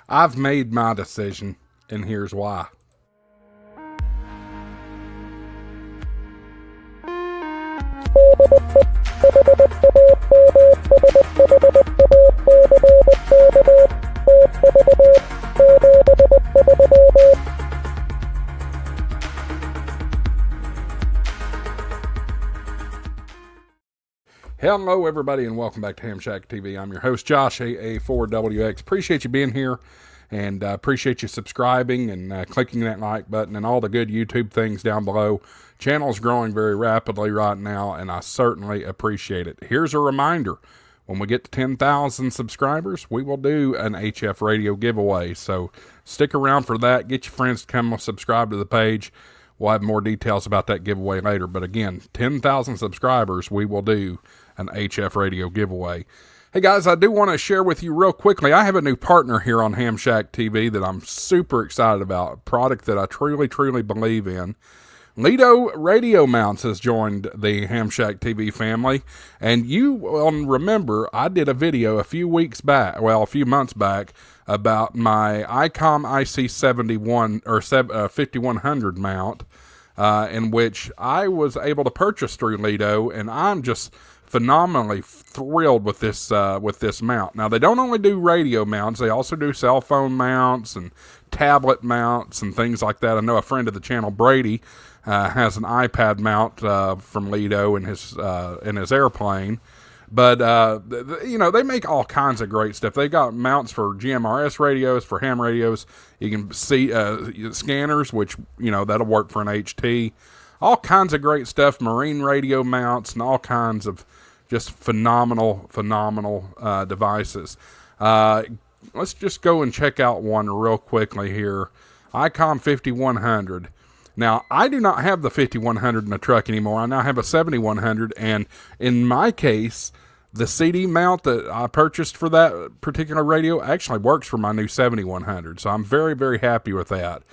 I've made my decision, and here's why. Hello, everybody, and welcome back to Ham Shack TV. I'm your host, Josh, AA4WX. Appreciate you being here, and appreciate you subscribing and clicking that like button and all the good YouTube things down below. Channel's growing very rapidly right now, and I certainly appreciate it. Here's a reminder. When we get to 10,000 subscribers, we will do an HF radio giveaway. So stick around for that. Get your friends to come subscribe to the page. We'll have more details about that giveaway later. But again, 10,000 subscribers, we will do an HF radio giveaway. Hey guys, I do want to share with you real quickly. I have a new partner here on Ham Shack TV that I'm super excited about. A product that I truly believe in. Lido Radio Mounts has joined the Ham Shack TV family, and you will remember I did a video a few months back about my ICOM IC71 or 5100 mount, in which I was able to purchase through Lido, and I'm just phenomenally thrilled with this mount. Now, they don't only do radio mounts, they also do cell phone mounts and tablet mounts and things like that. I know a friend of the channel, Brady, has an iPad mount from Lido in his airplane. But, they make all kinds of great stuff. They got mounts for GMRS radios, for ham radios. You can see scanners, which, that'll work for an HT. All kinds of great stuff, marine radio mounts, and all kinds of just phenomenal devices. Let's just go and check out one real quickly here. ICOM 5100. Now, I do not have the 5100 in the truck anymore. I now have a 7100, and in my case, the CD mount that I purchased for that particular radio actually works for my new 7100, so I'm very happy with that.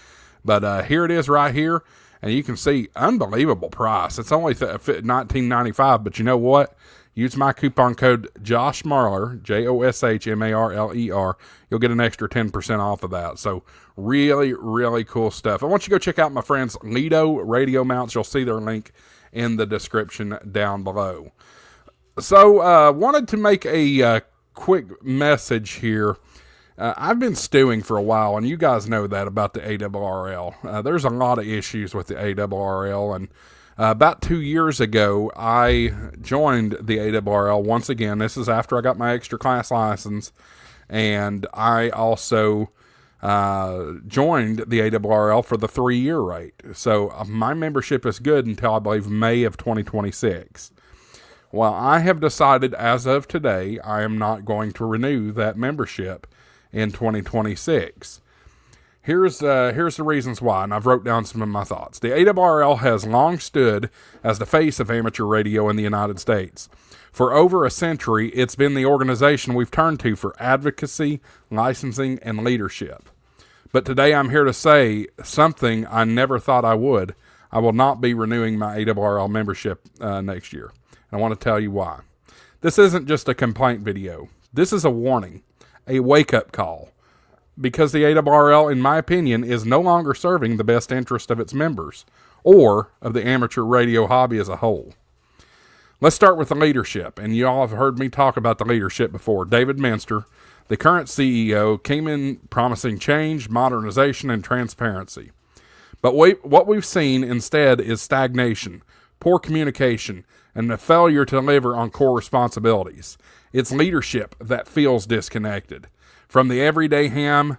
But here it is right here, and you can see, unbelievable price. It's only $19.95, but you know what? Use my coupon code JOSHMARLER, JOSHMARLER. You'll get an extra 10% off of that. So really cool stuff. I want you to go check out my friends Lido Radio Mounts. You'll see their link in the description down below. So wanted to make a quick message here. I've been stewing for a while, and you guys know that about the ARRL. There's a lot of issues with the ARRL, and about 2 years ago, I joined the ARRL once again. This is after I got my extra class license, and I also joined the ARRL for the 3-year rate. So my membership is good until I believe May of 2026. Well, I have decided as of today, I am not going to renew that membership in 2026. Here's the reasons why, and I've wrote down some of my thoughts. The ARRL has long stood as the face of amateur radio in the United States. For over a century, it's been the organization we've turned to for advocacy, licensing, and leadership. But today I'm here to say something I never thought I would. I will not be renewing my ARRL membership next year. And I want to tell you why. This isn't just a complaint video. This is a warning, a wake-up call. Because the ARRL, in my opinion, is no longer serving the best interest of its members or of the amateur radio hobby as a whole. Let's start with the leadership, and you all have heard me talk about the leadership before. David Minster, the current CEO, came in promising change, modernization, and transparency. But what we've seen instead is stagnation, poor communication, and the failure to deliver on core responsibilities. It's leadership that feels disconnected from the everyday ham,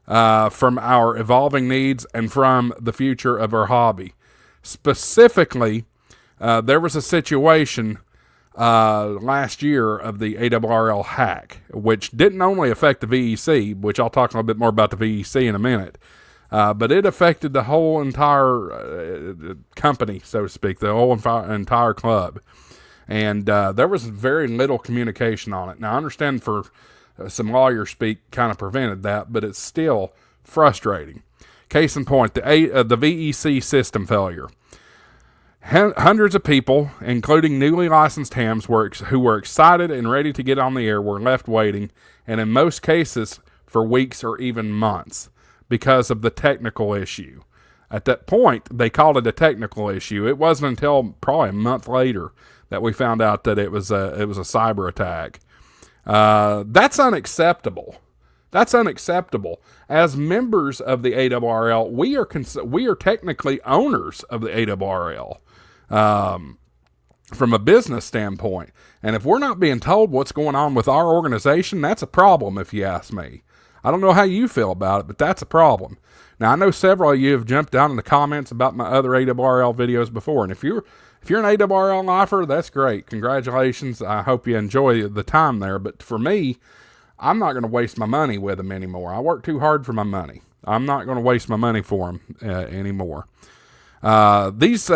from our evolving needs, and from the future of our hobby. Specifically, there was a situation last year of the ARRL hack, which didn't only affect the VEC, which I'll talk a little bit more about the VEC in a minute, but it affected the whole entire company, so to speak, the whole entire club. And there was very little communication on it. Now, I understand for some lawyer speak kind of prevented that, but it's still frustrating. Case in point, the VEC system failure. Hundreds of people, including newly licensed hams who were excited and ready to get on the air, were left waiting, and in most cases, for weeks or even months because of the technical issue. At that point, they called it a technical issue. It wasn't until probably a month later that we found out that it was a cyber attack. That's unacceptable. That's unacceptable. As members of the ARRL, we are technically owners of the ARRL from a business standpoint. And if we're not being told what's going on with our organization, that's a problem, if you ask me. I don't know how you feel about it, but that's a problem. Now, I know several of you have jumped down in the comments about my other ARRL videos before, and if you're an ARRL lifer, that's great. Congratulations. I hope you enjoy the time there. But for me, I'm not going to waste my money with them anymore. I work too hard for my money. I'm not going to waste my money for them anymore. These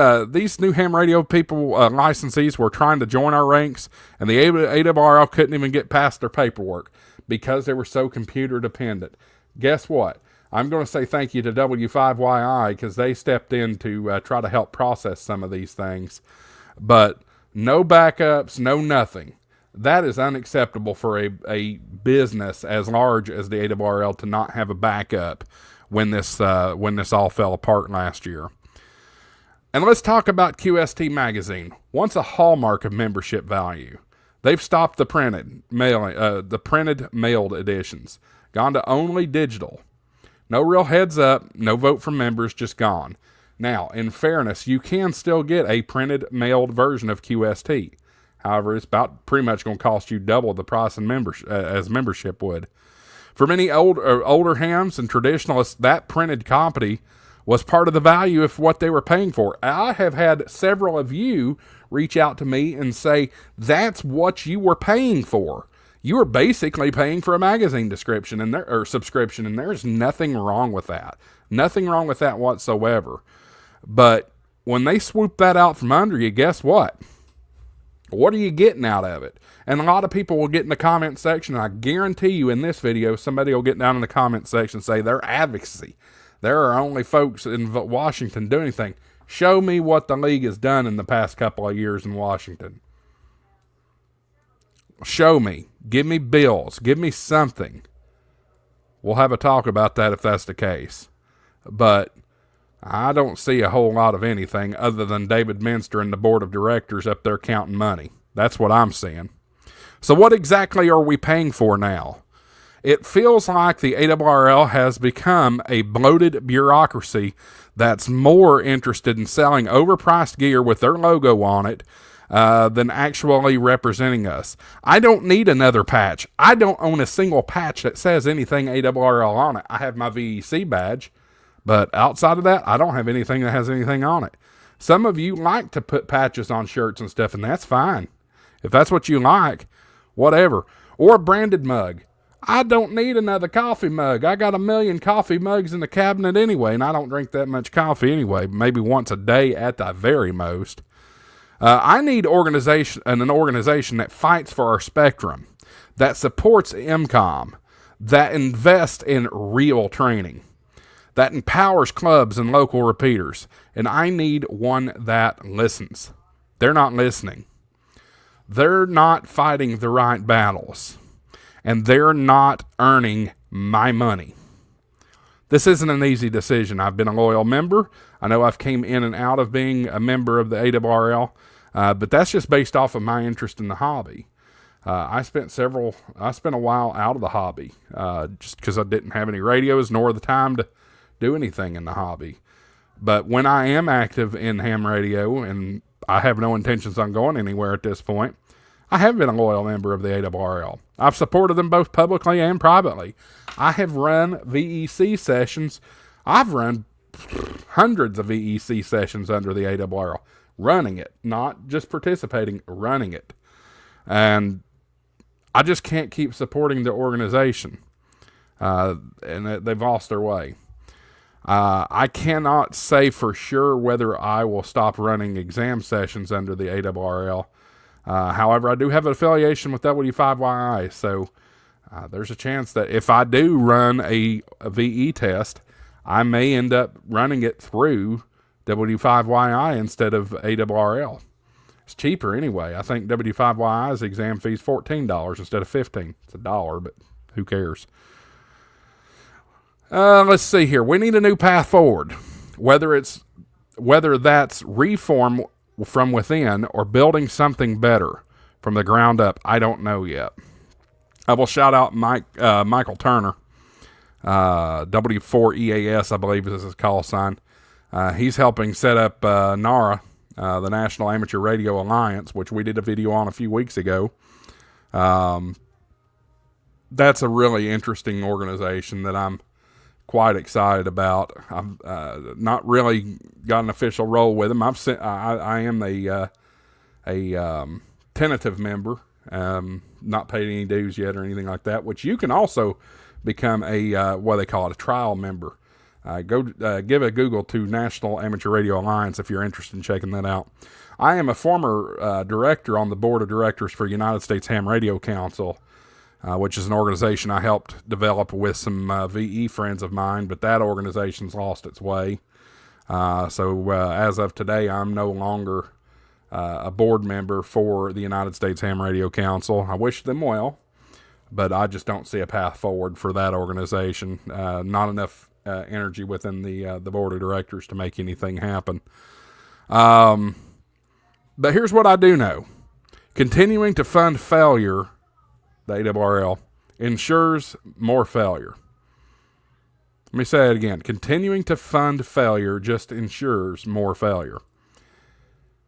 new ham radio people, licensees, were trying to join our ranks, and the ARRL couldn't even get past their paperwork because they were so computer dependent. Guess what? I'm going to say thank you to W5YI because they stepped in to try to help process some of these things. But no backups, no nothing. That is unacceptable for a business as large as the ARRL to not have a backup when this all fell apart last year. And let's talk about QST Magazine. Once a hallmark of membership value, they've stopped the printed mailed editions, gone to only digital. No real heads up, no vote from members, just gone. Now, in fairness, you can still get a printed mailed version of QST. However, it's about pretty much going to cost you double the price in as membership would. For many older hams and traditionalists, that printed copy was part of the value of what they were paying for. I have had several of you reach out to me and say, that's what you were paying for. You were basically paying for a magazine subscription, and there's nothing wrong with that. Nothing wrong with that whatsoever. But when they swoop that out from under you, guess what? What are you getting out of it? And a lot of people will get in the comment section, and I guarantee you in this video, somebody will get down in the comment section and say, they're advocacy. There are only folks in Washington doing anything. Show me what the league has done in the past couple of years in Washington. Show me. Give me bills. Give me something. We'll have a talk about that if that's the case. But I don't see a whole lot of anything other than David Minster and the board of directors up there counting money. That's what I'm seeing. So what exactly are we paying for now? It feels like the ARRL has become a bloated bureaucracy that's more interested in selling overpriced gear with their logo on it than actually representing us. I don't need another patch. I don't own a single patch that says anything ARRL on it. I have my VEC badge, but outside of that, I don't have anything that has anything on it. Some of you like to put patches on shirts and stuff, and that's fine. If that's what you like, whatever. Or a branded mug. I don't need another coffee mug. I got 1 million coffee mugs in the cabinet anyway, and I don't drink that much coffee anyway, maybe once a day at the very most. I need an organization that fights for our spectrum, that supports MCOM, that invests in real training, that empowers clubs and local repeaters, and I need one that listens. They're not listening. They're not fighting the right battles, and they're not earning my money. This isn't an easy decision. I've been a loyal member. I know I've came in and out of being a member of the ARRL, but that's just based off of my interest in the hobby. I spent a while out of the hobby, just because I didn't have any radios nor the time to do anything in the hobby. But when I am active in ham radio, and I have no intentions on going anywhere at this point, I have been a loyal member of the ARRL. I've supported them both publicly and privately. I have run VEC sessions. I've run hundreds of VEC sessions under the ARRL, running it, not just participating, running it. And I just can't keep supporting the organization. And they've lost their way. I cannot say for sure whether I will stop running exam sessions under the ARRL. However, I do have an affiliation with W5YI, so there's a chance that if I do run a VE test, I may end up running it through W5YI instead of ARRL. It's cheaper anyway. I think W5YI's exam fee is $14 instead of $15. It's $1, but who cares? Let's see here. We need a new path forward, whether that's reform from within or building something better from the ground up. I don't know yet. I will shout out Michael Turner, W4EAS, I believe is his call sign. He's helping set up NARA, the National Amateur Radio Alliance, which we did a video on a few weeks ago. That's a really interesting organization that I'm quite excited about. I've not really got an official role with them. I am a tentative member, not paid any dues yet or anything like that, which you can also become a what they call it, a trial member. Go give a Google to National Amateur Radio Alliance if you're interested in checking that out. I am a former director on the board of directors for United States Ham Radio Council, which is an organization I helped develop with some VE friends of mine, but that organization's lost its way. So as of today, I'm no longer a board member for the United States Ham Radio Council. I wish them well, but I just don't see a path forward for that organization. Not enough energy within the board of directors to make anything happen. But here's what I do know. Continuing to fund failure, the ARRL, ensures more failure. Let me say it again. Continuing to fund failure just ensures more failure.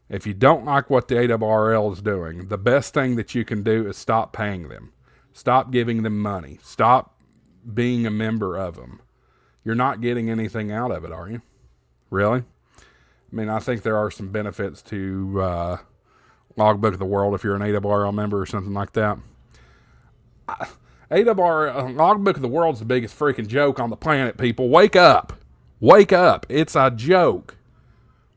If you don't like what the ARRL is doing, the best thing that you can do is stop paying them. Stop giving them money. Stop being a member of them. You're not getting anything out of it, are you? Really? I mean, I think there are some benefits to Logbook of the World if you're an ARRL member or something like that. Logbook of the World's the biggest freaking joke on the planet, people. Wake up. Wake up. It's a joke.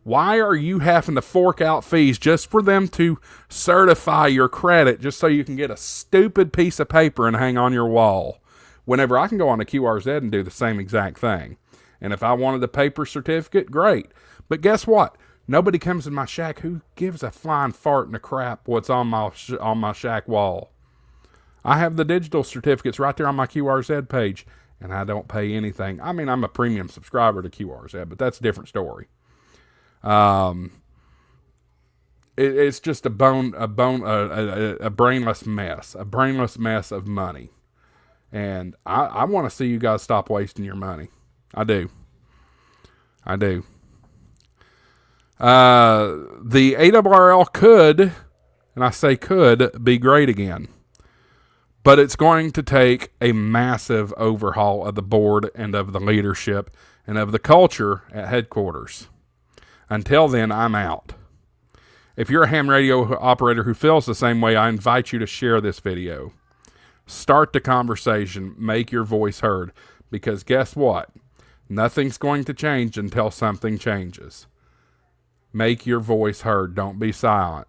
Why are you having to fork out fees just for them to certify your credit just so you can get a stupid piece of paper and hang on your wall? Whenever I can go on to QRZ and do the same exact thing. And if I wanted a paper certificate, great. But guess what? Nobody comes in my shack. Who gives a flying fart and a crap what's on my shack wall? I have the digital certificates right there on my QRZ page, and I don't pay anything. I mean, I'm a premium subscriber to QRZ, but that's a different story. It's just a brainless mess of money. And I want to see you guys stop wasting your money. I do. The ARRL could, and I say could, be great again. But it's going to take a massive overhaul of the board and of the leadership and of the culture at headquarters. Until then, I'm out. If you're a ham radio operator who feels the same way, I invite you to share this video. Start the conversation. Make your voice heard. Because guess what? Nothing's going to change until something changes. Make your voice heard. Don't be silent.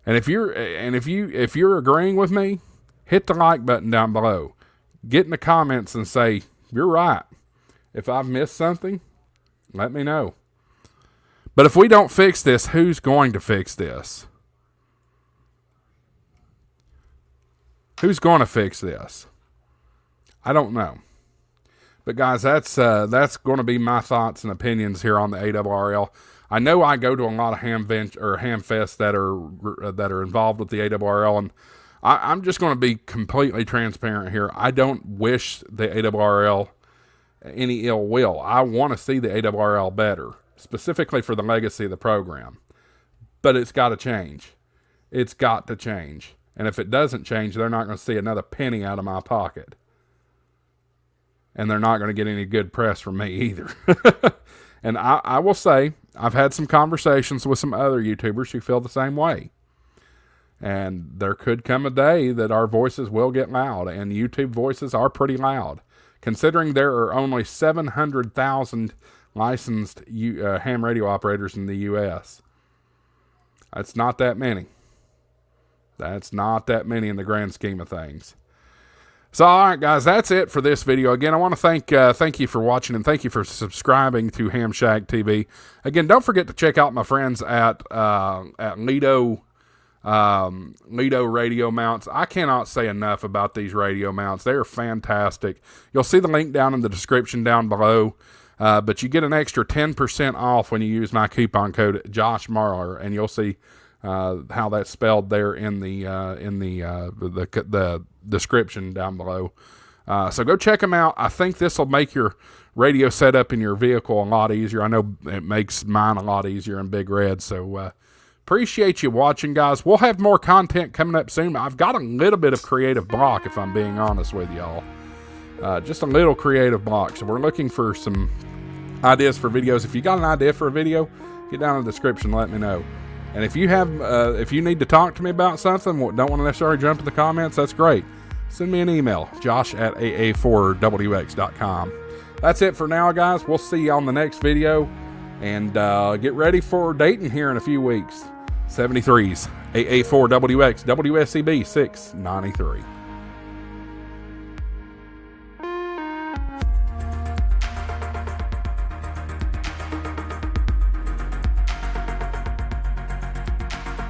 And if you're agreeing with me, hit the like button down below. Get in the comments and say, you're right. If I've missed something, let me know. But if we don't fix this, who's going to fix this? Who's going to fix this? I don't know. But guys, that's going to be my thoughts and opinions here on the ARRL. I know I go to a lot of ham fests that are involved with the ARRL, and I'm just going to be completely transparent here. I don't wish the ARRL any ill will. I want to see the ARRL better, specifically for the legacy of the program. But it's got to change. It's got to change. And if it doesn't change, they're not going to see another penny out of my pocket. And they're not going to get any good press from me either. And I will say, I've had some conversations with some other YouTubers who feel the same way. And there could come a day that our voices will get loud. And YouTube voices are pretty loud. Considering there are only 700,000 licensed ham radio operators in the U.S. That's not that many. That's not that many in the grand scheme of things. So, all right, guys, that's it for this video. Again, I want to thank you for watching, and thank you for subscribing to Ham Shack TV. Again, don't forget to check out my friends at Lido Lido radio mounts. I cannot say enough about these radio mounts. They are fantastic. You'll see the link down in the description down below. But you get an extra 10% off when you use my coupon code Josh Marler, and you'll see how that's spelled there in the description down below. So go check them out. I think this will make your radio setup in your vehicle a lot easier. I know it makes mine a lot easier in Big Red. So appreciate you watching, guys. We'll have more content coming up soon. I've got a little bit of creative block, if I'm being honest with y'all. Just a little creative block. So we're looking for some ideas for videos. If you got an idea for a video, get down in the description and let me know. And if you have, if you need to talk to me about something, don't want to necessarily jump in the comments, that's great. Send me an email, josh@aa4wx.com. That's it for now, guys. We'll see you on the next video. And get ready for Dayton here in a few weeks. 73s, AA4WX, WSCB 693.